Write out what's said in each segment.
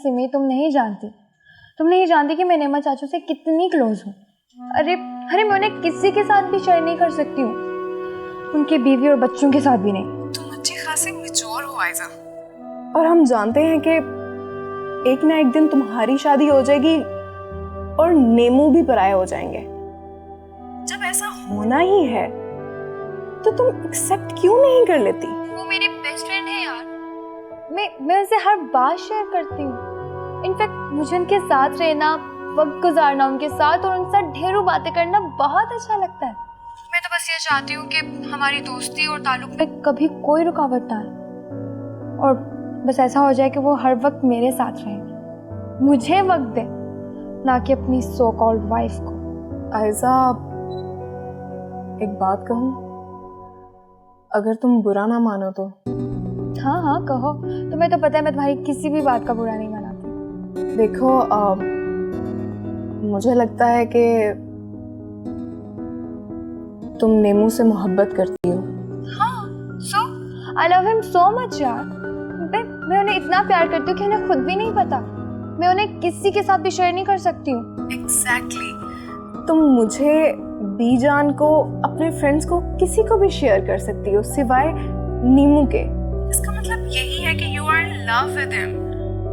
सिमी, तुम नहीं जानती कि मैं नेमा चाचू से कितनी क्लोज हूँ। अरे मैं उन्हें किसी के साथ भी शेयर नहीं कर सकती हूँ, उनके बीवी और बच्चों के साथ भी नहीं। तुम अच्छी खासी मैच्योर हो आयजा, और हम जानते हैं कि एक ना एक दिन तुम्हारी शादी हो जाएगी और नेमू भी पराये हो जाएंगे। जब ऐसा होना ही है तो तुम एक्सेप्ट क्यों नहीं कर लेती? वो मेरी बेस्ट फ्रेंड है यार, मैं उनसे हर बात शेयर करती हूँ। इनफैक्ट मुझे उनके साथ रहना, वक्त गुजारना उनके साथ और उनके साथ ढेरों बातें करना बहुत अच्छा लगता है। मैं तो बस ये चाहती हूँ कि हमारी दोस्ती और ताल्लुक में कभी कोई रुकावट ना आए और बस ऐसा हो जाए कि वो हर वक्त मेरे साथ रहे, मुझे वक्त दे, ना कि अपनी सो कॉल्ड वाइफ को। आयजा, एक बात कहूँ, अगर तुम बुरा ना मानो तो? हाँ कहो, तुम्हें तो पता है मैं तुम्हारी किसी भी बात का बुरा नहीं मनाती। देखो, मुझे लगता है कि तुम नेमू से मोहब्बत करती हो। हाँ, so I love him so much यार। मैं उन्हें इतना प्यार करती हूँ कि उन्हें खुद भी नहीं पता। मैं उन्हें किसी के साथ भी शेयर नहीं कर सकती हूँ। एग्जैक्टली। तुम मुझे, बीजान को, अपने फ्रेंड्स को, किसी को भी शेयर कर सकती हो सिवाय नीमू के। इसका मतलब यही है कि you are in love with him.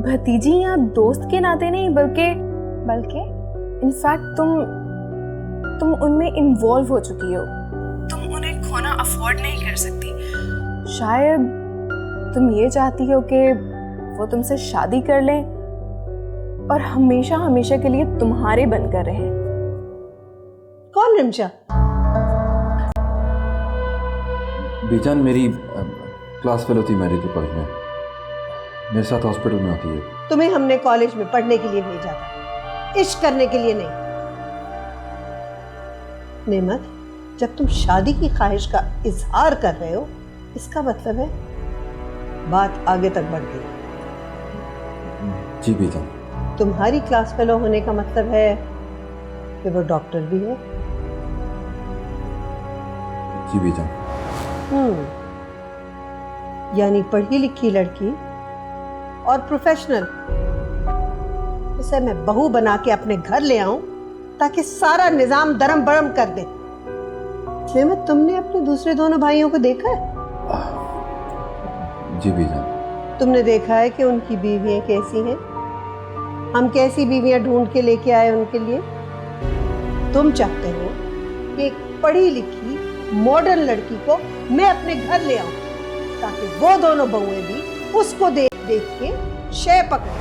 भतीजी या दोस्त के नाते नहीं, बल्कि इनफैक्ट तुम उनमें इन्वॉल्व हो चुकी हो। तुम उन्हें खोना अफोर्ड नहीं कर सकती। शायद तुम ये चाहती हो कि वो तुमसे शादी कर लें और हमेशा हमेशा के लिए तुम्हारे बनकर रहें। कौन रिमशा? बीजान मेरी क्लास फेलो थी मेडिकल कॉलेज में, मेरे साथ हॉस्पिटल में होती है। तुम्हें हमने कॉलेज में पढ़ने के लिए भेजा था, इश्क करने के लिए नहीं। नेमत, जब तुम शादी की ख्वाहिश का इजहार कर रहे हो, इसका मतलब है बात आगे तक बढ़ गई। जी बीजान। तुम्हारी क्लास फेलो होने का मतलब है कि वो डॉक्टर भी है। जी बीजान। यानी पढ़ी लिखी लड़की और प्रोफेशनल, उसे मैं बहू बना के अपने घर ले आऊं ताकि सारा निजाम दरम बरम कर दे। नेमत, तुमने अपने दूसरे दोनों भाइयों को देखा है? जी बीजान। तुमने देखा है कि उनकी बीवियां कैसी हैं? हम कैसी बीवियां ढूंढ के लेके आए उनके लिए? तुम चाहते हो कि एक पढ़ी लिखी मॉडर्न लड़की को मैं अपने घर ले आऊं ताकि वो दोनों बहुएं भी उसको देख देख के शय पकड़े।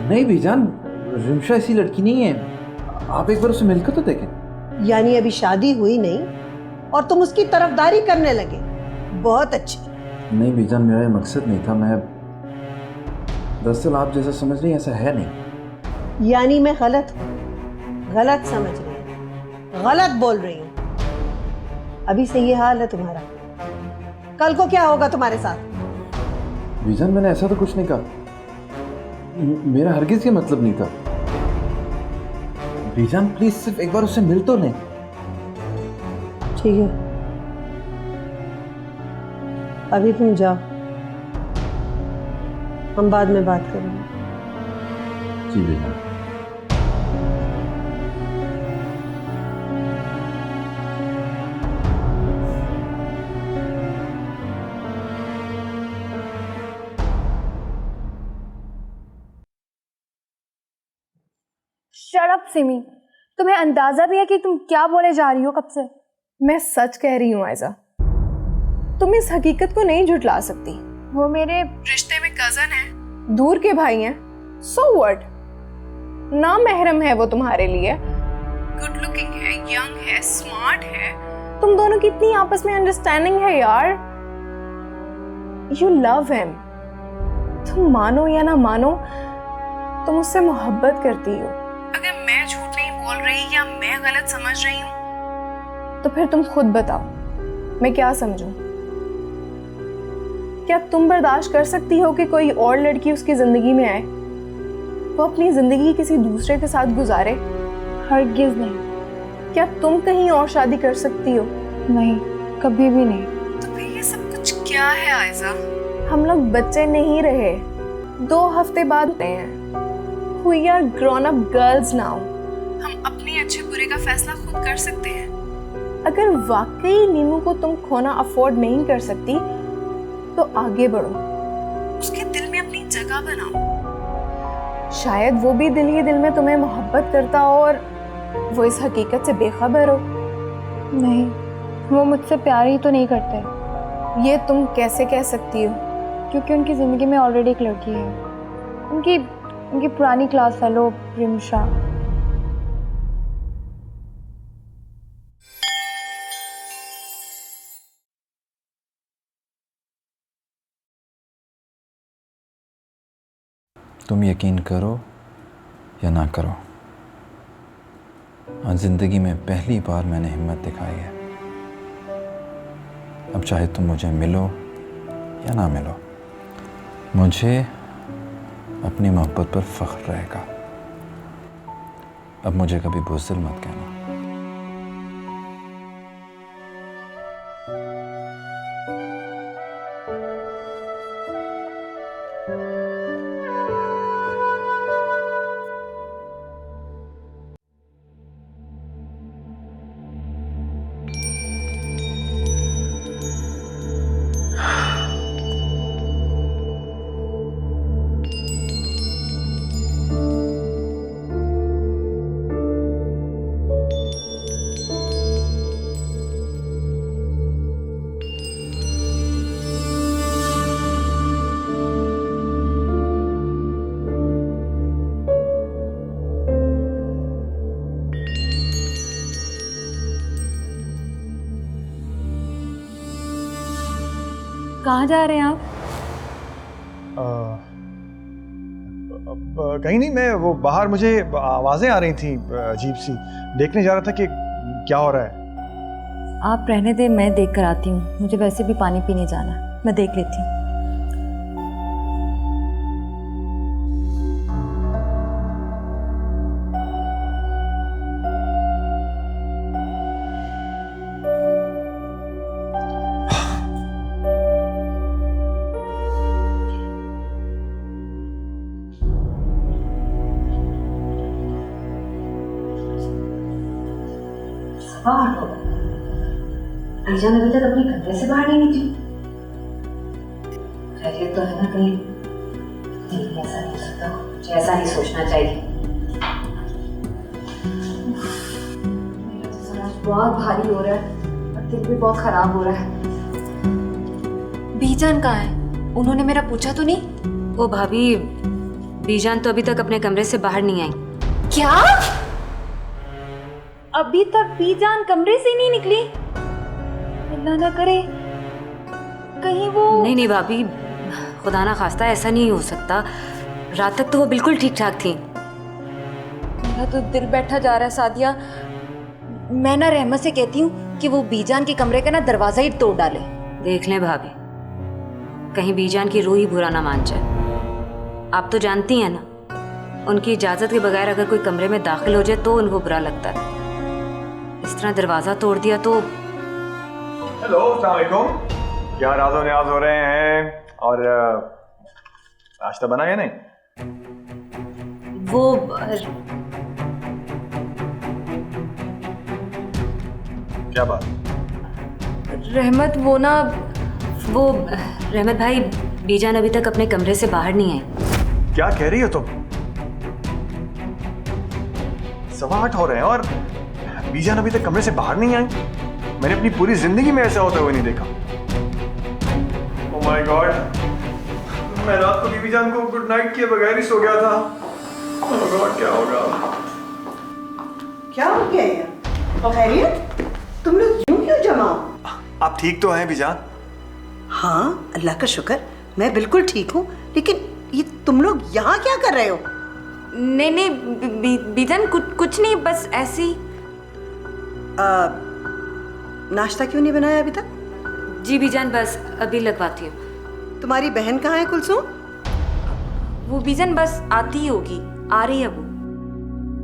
नहीं बीजान, रिमशा ऐसी लड़की नहीं है, आप एक बार उसे मिलकर तो देखें। यानी अभी शादी हुई नहीं और तुम उसकी तरफदारी करने लगे? बहुत अच्छी। नहीं बीजान, मेरा ये मकसद नहीं था। मैं दरअसल आप जैसा समझ रही हैं ऐसा है नहीं। यानी मैं गलत समझ रही हूँ, गलत बोल रही हूँ। अभी से ये हाल है तुम्हारा, कल को क्या होगा तुम्हारे साथ? बीजान, मैंने ऐसा तो कुछ नहीं कहा, मेरा हरगिज ये मतलब नहीं था। बीजान प्लीज सिर्फ एक बार उससे मिल तो लें। ठीक है, अभी तुम जाओ, हम बाद में बात करेंगे। जी बीजान। शट अप सिमी, तुम्हें अंदाजा भी है कि तुम क्या बोले जा रही हो कब से? मैं सच कह रही हूँ आयजा, तुम इस हकीकत को नहीं झुठला सकती। वो मेरे रिश्ते में कजन है, दूर के भाई हैं, सो व्हाट? ना महरम है वो तुम्हारे लिए। गुड लुकिंग है, यंग है, स्मार्ट है। तुम दोनों की इतनी आपस में अंडरस्टैंडिंग है यार। You love him. तुम मानो या ना मानो, तुम उससे मोहब्बत करती हो। अगर मैं झूठ नहीं बोल रही या मैं गलत समझ रही हूँ तो फिर तुम खुद बताओ, मैं क्या समझूं? क्या तुम बर्दाश्त कर सकती हो कि कोई और लड़की उसकी जिंदगी में आए, वो अपनी जिंदगी किसी दूसरे के साथ गुजारे? हरगिज नहीं। क्या तुम कहीं और शादी कर सकती हो? नहीं, कभी भी नहीं। तो फिर ये सब कुछ क्या है आयजा? हम लोग बच्चे नहीं रहे, 2 हफ्ते बाद होते हैं। We are grown up girls now. हम अपने अच्छे बुरे का फैसला खुद कर सकते हैं। अगर वाकई नीमू को तुम खोना अफोर्ड नहीं कर सकती तो आगे बढ़ो। उसके दिल में अपनी जगह बनाओ। शायद वो भी दिल ही दिल में तुम्हें मोहब्बत करता हो और वो इस हकीकत से बेखबर हो। नहीं, वो मुझसे प्यार ही तो नहीं करते। ये तुम कैसे कह सकती हो? क्योंकि उनकी ज़िंदगी में ऑलरेडी एक लड़की है, उनकी पुरानी क्लास फेलो रिमशा। तुम यकीन करो या ना करो, आज ज़िंदगी में पहली बार मैंने हिम्मत दिखाई है। अब चाहे तुम मुझे मिलो या ना मिलो, मुझे अपनी मोहब्बत पर फ़ख्र रहेगा। अब मुझे कभी बुज़दिल मत कहना। कहाँ जा रहे हैं आप? कहीं नहीं, मैं वो बाहर मुझे आवाज़ें आ रही थी अजीब सी, देखने जा रहा था कि क्या हो रहा है। आप रहने दे, मैं देख कर आती हूँ। मुझे वैसे भी पानी पीने जाना है, मैं देख लेती हूँ। ईजान अभी तक अपने कमरे से बाहर नहीं निकली। खैरियत तो है ना कहीं? नहीं, ऐसा नहीं हो सकता, मुझे ऐसा नहीं सोचना चाहिए। मेरा तो सर आज बहुत भारी हो रहा है और दिल भी बहुत खराब हो रहा है। बीजान कहाँ है? उन्होंने मेरा पूछा तो नहीं? ओ भाभी, बीजान तो अभी तक अपने कमरे से बाहर नहीं आई। क्या? अभी तक बीजान कमरे से ही नहीं निकली? अल्लाह ना करे कहीं वो। नहीं भाभी, खुदा ना खास्ता ऐसा नहीं हो सकता। रात तक तो वो बिल्कुल ठीक ठाक थी। मेरा तो दिल बैठा जा रहा है सादिया। मैं ना रहमत से कहती हूँ कि वो बीजान के कमरे का ना दरवाजा ही तोड़ डाले। देख लें भाभी, कहीं बीजान की रूह ही बुरा ना मान जाए। आप तो जानती हैं ना, उनकी इजाज़त के बगैर अगर कोई कमरे में दाखिल हो जाए तो उनको बुरा लगता है। इस तरह दरवाज़ा तोड़ दिया तो। हेलो, अस्सलाम वालेकुम। क्या राज़ो न्याज़ हो रहे हैं? और नाश्ता बना या नहीं? वो क्या बात? रहमत वो ना, वो रहमत भाई, बीजान अभी तक अपने कमरे से बाहर नहीं आई। क्या कह रही हो तुम? 8:15 हो रहे हैं और बीजान अभी तक कमरे से बाहर नहीं आई। मैंने अपनी पूरी जिंदगी में ऐसा होता हुआ नहीं देखा। ओह माय गॉड, मैं रात को बीजान को गुड नाइट किए बगैर ही सो गया था। ओह गॉड, क्या होगा? क्या हो गया यार? खैरियत? तुम लोग यूं क्यों जमा हो? आप ठीक तो हैं बीजान? हाँ, अल्लाह का शुक्र, मैं बिल्कुल ठीक हूँ। लेकिन ये तुम लोग यहाँ क्या कर रहे हो? नहीं बीजान कुछ नहीं, बस ऐसे ही। नाश्ता क्यों नहीं बनाया अभी तक? जी बीजान, बस अभी लगवाती हूँ। तुम्हारी बहन कहाँ है कुलसुम? वो बीजान बस आती ही होगी, आ रही है वो।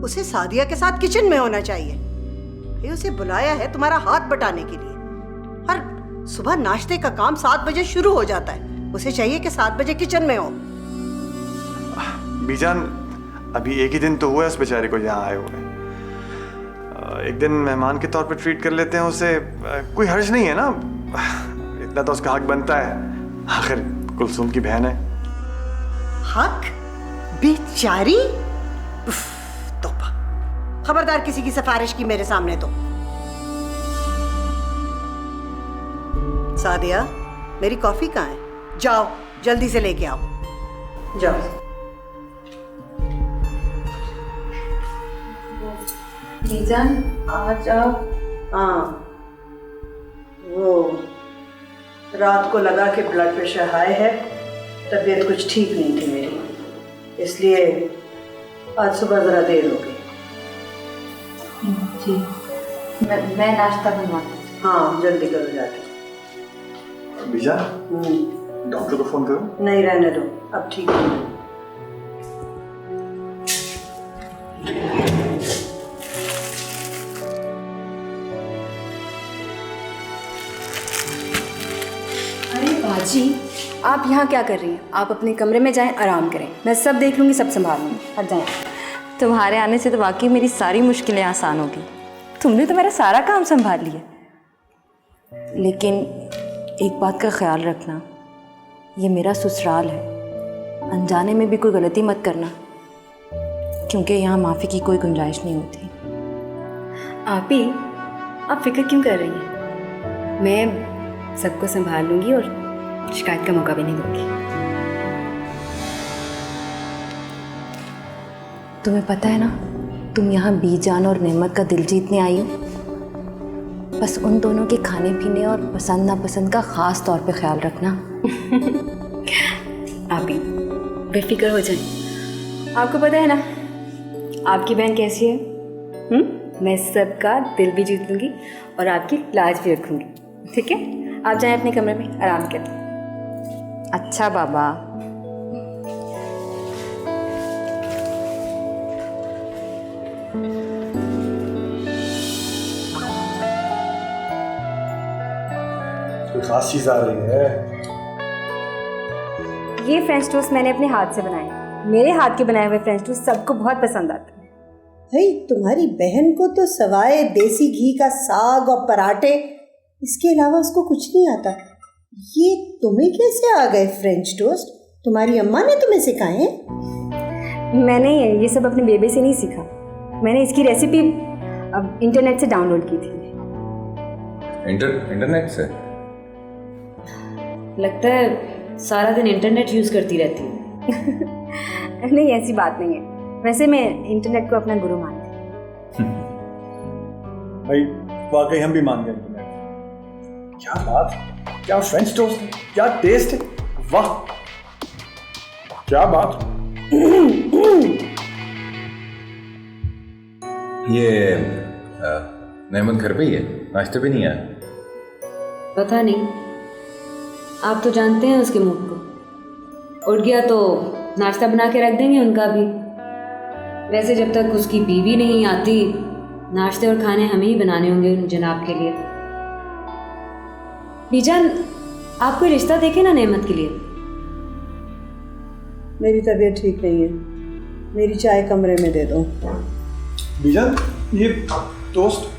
उसे सादिया के साथ किचन में होना चाहिए। ये उसे बुलाया है तुम्हारा हाथ बटाने के लिए। और सुबह नाश्ते का काम 7 बजे शुरू हो जाता है। उसे चाहिए कि 7 बजे किचन में हो। बीजान अभी एक ही दिन तो हुआ है उस बेचारे को यहाँ आए हुए। एक दिन मेहमान के तौर पे ट्रीट कर लेते हैं उसे, कोई हर्ज नहीं है ना, इतना तो उसका हक बनता है, आखिर कुलसुम की बहन है। हक? बेचारी? उफ, तौबा। खबरदार किसी की सिफारिश की मेरे सामने तो। सादिया, मेरी कॉफी कहाँ है? जाओ जल्दी से लेके आओ, जाओ। बीजान आज आप। हाँ, वो रात को लगा कि ब्लड प्रेशर हाई है, तबीयत कुछ ठीक नहीं थी मेरी, इसलिए आज सुबह ज़रा देर हो गई। जी, मैं नाश्ता बनवाती हूँ। हाँ जल्दी करो जाके। बीजान डॉक्टर को फोन करो। नहीं रहने दो, अब ठीक है। बाजी, आप यहाँ क्या कर रही हैं? आप अपने कमरे में जाएं, आराम करें, मैं सब देख लूँगी, सब संभाल लूँगी। हट जाएं। तुम्हारे आने से तो वाकई मेरी सारी मुश्किलें आसान होगी। तुमने तो मेरा सारा काम संभाल लिया। लेकिन एक बात का ख्याल रखना, ये मेरा ससुराल है, अनजाने में भी कोई गलती मत करना, क्योंकि यहाँ माफ़ी की कोई गुंजाइश नहीं होती। आप ही, आप फिक्र क्यों कर रही हैं? मैं सबको संभाल लूँगी और शिकायत का मौका भी नहीं दूँगी। तुम्हें पता है ना, तुम यहाँ बीजान और नेमत का दिल जीतने आई हो। बस उन दोनों के खाने पीने और पसंद नापसंद का ख़ास तौर पे ख्याल रखना। आप ही बेफिक्र हो जाए। आपको पता है ना आपकी बहन कैसी है? मैं सबका दिल भी जीत लूँगी और आपकी लाज भी रखूँगी। ठीक है, आप जाएं अपने कमरे में, आराम करें। अच्छा बाबा। कोई खास चीज आ रही है? ये फ्रेंच टोस्ट मैंने अपने हाथ से बनाए। मेरे हाथ के बनाए हुए फ्रेंच टोस्ट सबको बहुत पसंद आते हैं। भाई तुम्हारी बहन को तो सवाए देसी घी का साग और पराठे, इसके अलावा उसको कुछ नहीं आता। ये तुम्हें कैसे आ गए फ्रेंच टोस्ट? तुम्हारी अम्मा ने तुम्हें सिखाए हैं? मैंने ये सब अपने बेबे से नहीं सीखा, मैंने इसकी रेसिपी अब इंटरनेट से डाउनलोड की थी। इंटरनेट से? लगता है सारा दिन इंटरनेट यूज़ करती रहती हूँ। नहीं, ऐसी बात नहीं है। वैसे मैं इंटरनेट को अपना गुरु मानती हूँ। भाई वाकई हम भी मान गए इंटरनेट। क्या बात, क्या फ्रेंच टोस्ट है, क्या टेस्ट है, वाह क्या बात। ये नेमत घर पे ही है, नाश्ते पे नहीं आया? पता नहीं, आप तो जानते हैं उसके मुख को। उठ गया तो नाश्ता बना के रख देंगे उनका भी। वैसे जब तक उसकी बीवी नहीं आती, नाश्ते और खाने हमें ही बनाने होंगे उन जनाब के लिए। बीजान, आप कोई रिश्ता देखे ना नेमत के लिए? मेरी तबीयत ठीक नहीं है, मेरी चाय कमरे में दे दो। बीजान ये टोस्ट।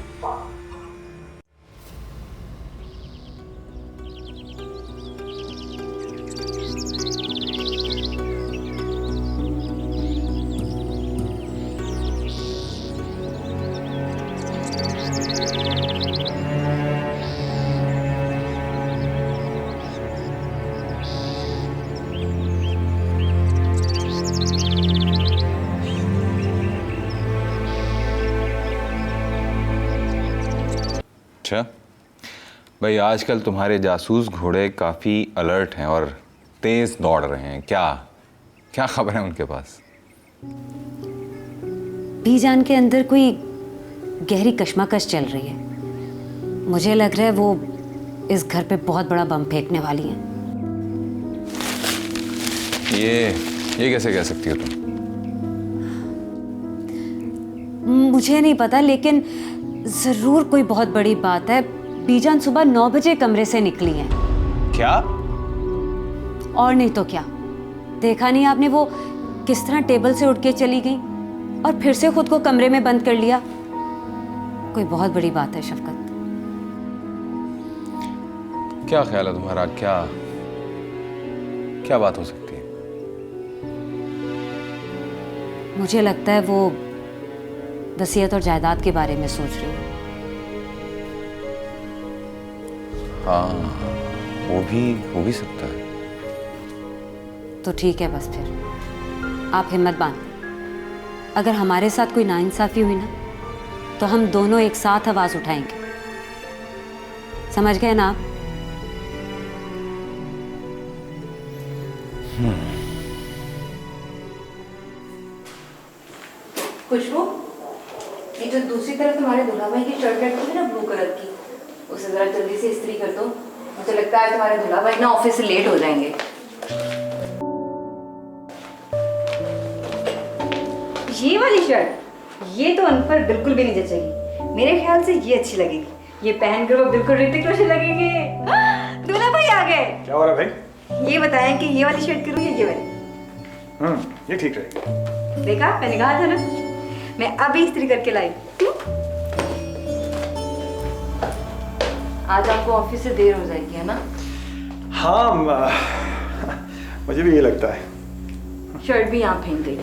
अच्छा भाई, आजकल तुम्हारे जासूस घोड़े काफ़ी अलर्ट हैं और तेज दौड़ रहे हैं। क्या क्या खबर है उनके पास? बीजान के अंदर कोई गहरी कश्मकश चल रही है। मुझे लग रहा है वो इस घर पे बहुत बड़ा बम फेंकने वाली है। ये कैसे कह सकती हो तुम? मुझे नहीं पता, लेकिन जरूर कोई बहुत बड़ी बात है। बीजान सुबह 9 बजे कमरे से निकली हैं। क्या? और नहीं तो क्या, देखा नहीं आपने वो किस तरह टेबल से उठ के चली गई और फिर से खुद को कमरे में बंद कर लिया। कोई बहुत बड़ी बात है शफकत। क्या ख्याल है तुम्हारा? क्या क्या बात हो सकती है? मुझे लगता है वो वसीयत और जायदाद के बारे में सोच रही है। हाँ, वो भी सकता है। तो ठीक है, बस फिर आप हिम्मत बांध। अगर हमारे साथ कोई नाइंसाफी हुई ना तो हम दोनों एक साथ आवाज उठाएंगे, समझ गए ना आप? खुशबू, ये जो दूसरी तरफ तुम्हारे दूल्हा भाई की शर्ट लटकी है ना ब्लू कलर की, उसे जरा जल्दी से इस्त्री कर दो। मुझे लगता है तुम्हारे दूल्हा भाई ना ऑफिस से लेट हो जाएंगे। ये वाली शर्ट, ये तो उन पर बिल्कुल भी नहीं जचेगी। मेरे ख्याल से ये अच्छी लगेगी। ये पहन कर वो बिल्कुल ऋतिक रोशन लगेंगे। दूल्हा भाई आ गए। क्या हो रहा है भाई? ये बताएं कि ये वाली शर्ट करूँ या ये वाली? ये ठीक रहेगी। देखा, मैंने कहा था ना। मैं अभी इस्त्री करके लाई। आज आपको ऑफिस से देर हो जाएगी, है ना? हाँ, मुझे भी ये लगता है। शर्ट भी यहाँ फेंक गई।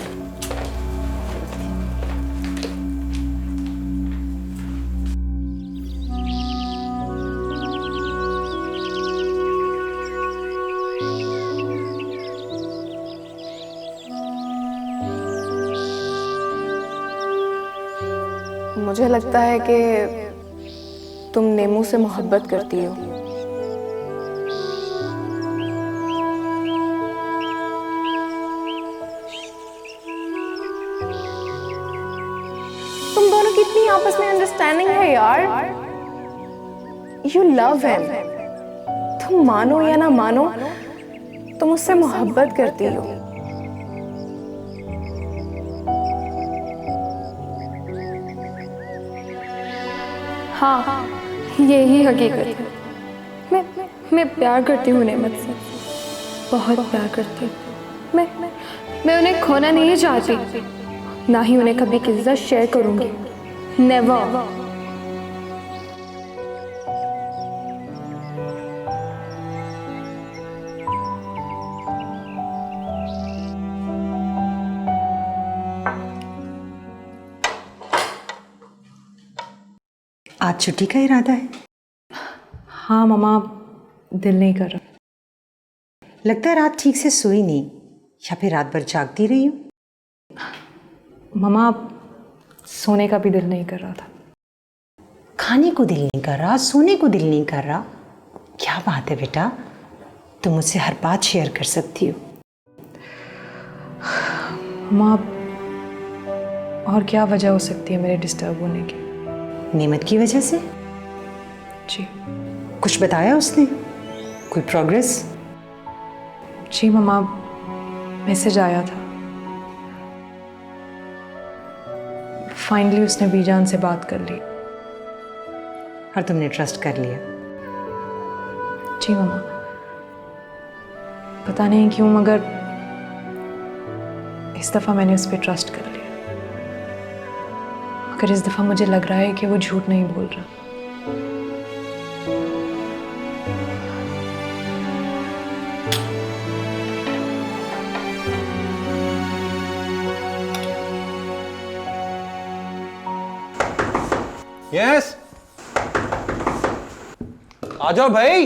मुझे लगता है कि तुम नेमू से मोहब्बत करती हो। तुम दोनों की इतनी आपस में अंडरस्टैंडिंग है यार। You love him. तुम मानो या ना मानो, तुम उससे मोहब्बत करती हो। हाँ, यही हकीकत है। मैं प्यार करती हूँ नेमत से, बहुत प्यार करती हूँ। मैं उन्हें खोना नहीं चाहती, ना ही उन्हें कभी किसी से शेयर करूँगी। नेवर। आज छुट्टी का इरादा है? हाँ मम्मा, दिल नहीं कर रहा। लगता है रात ठीक से सोई नहीं, या फिर रात भर जागती रही हूँ। मम्मा, सोने का भी दिल नहीं कर रहा था। खाने को दिल नहीं कर रहा, सोने को दिल नहीं कर रहा। क्या बात है बेटा, तुम मुझसे हर बात शेयर कर सकती हो। मम्मा, और क्या वजह हो सकती है मेरे डिस्टर्ब होने की? नेमत की वजह से? जी। कुछ बताया उसने? कोई प्रोग्रेस? जी मम्मा, मैसेज आया था। फाइनली उसने बीजान से बात कर ली। और तुमने ट्रस्ट कर लिया? जी मम्मा, पता नहीं क्यों मगर इस दफ़ा मैंने उस पर ट्रस्ट कर लिया। मगर इस दफ़ा मुझे लग रहा है कि वो झूठ नहीं बोल रहा। यस, आ जाओ भाई।